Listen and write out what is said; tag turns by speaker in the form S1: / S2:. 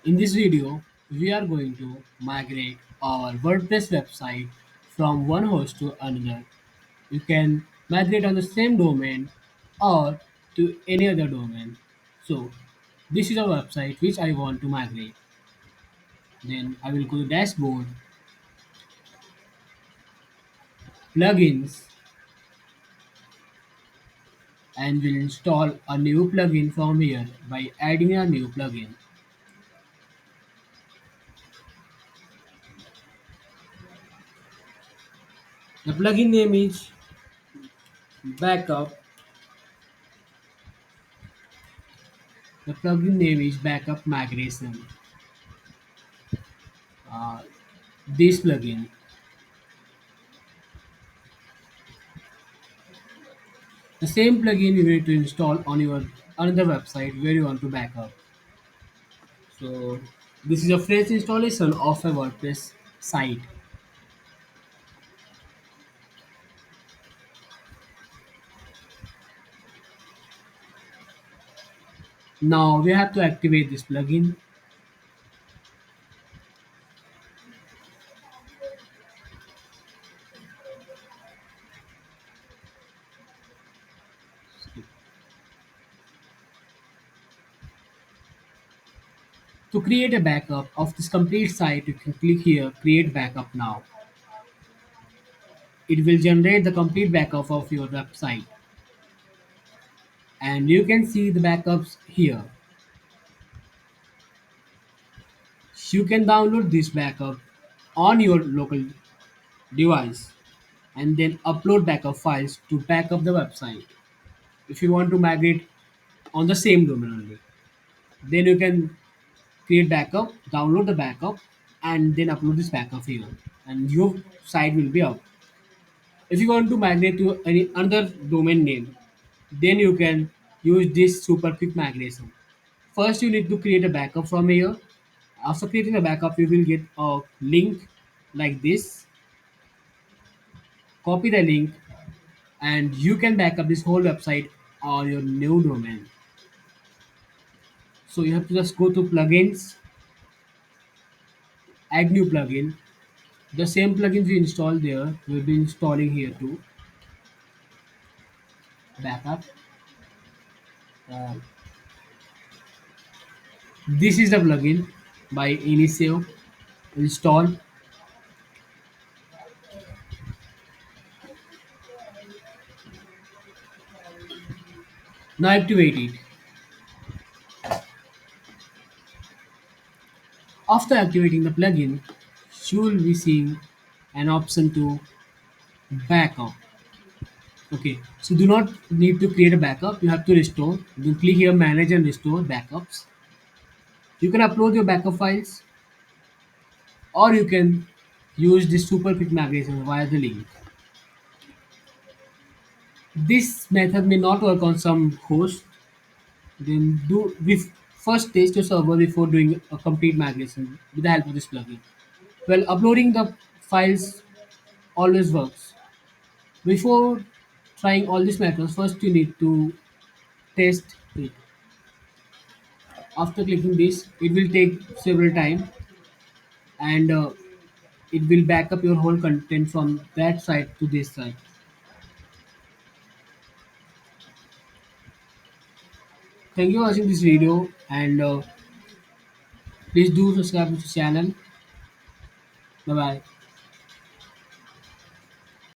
S1: In this video, we are going to migrate our WordPress website from one host to another. You can migrate on the same domain or to any other domain. So, this is a website which I want to migrate. Then I will go to dashboard, plugins, and will install a new plugin from here by adding a new plugin. The plugin name is backup. The plugin name is backup migration. Uh, this plugin. The same plugin you need to install on your another website where you want to backup. So this is a fresh installation of a WordPress site. Now we have to activate this plugin. To create a backup of this complete site, you can click here, create backup now. It will generate the complete backup of your website. And you can see the backups here. You can download this backup on your local device and then upload backup files to back up the website. If you want to migrate on the same domain only, then you can create backup, download the backup, and then upload this backup here, and your site will be up. If you want to migrate to any another domain name, then you can use this super quick migration. First, you need to create a backup from here. After creating a backup, you will get a link like this. Copy the link, and you can back up this whole website on your new domain. So you have to just go to plugins, add new plugin. The same plugins we installed there, we'll be installing here too. Backup. Uh, this is the plugin by Inisio. Install. Now activate it. After activating the plugin, you will be seeing an option to backup. Okay, so do not need to create a backup. You have to restore. You click here, manage and restore backups. You can upload your backup files, or you can use this super quick migration via the link. This method may not work on some host. Then do we first test your server before doing a complete migration with the help of this plugin. Well, uploading the files always works. Before trying all these methods, first you need to test it. After clicking this, it will take several time, and it will back up your whole content from that site to this site. Thank you for watching this video, and please do subscribe to the channel. Bye bye.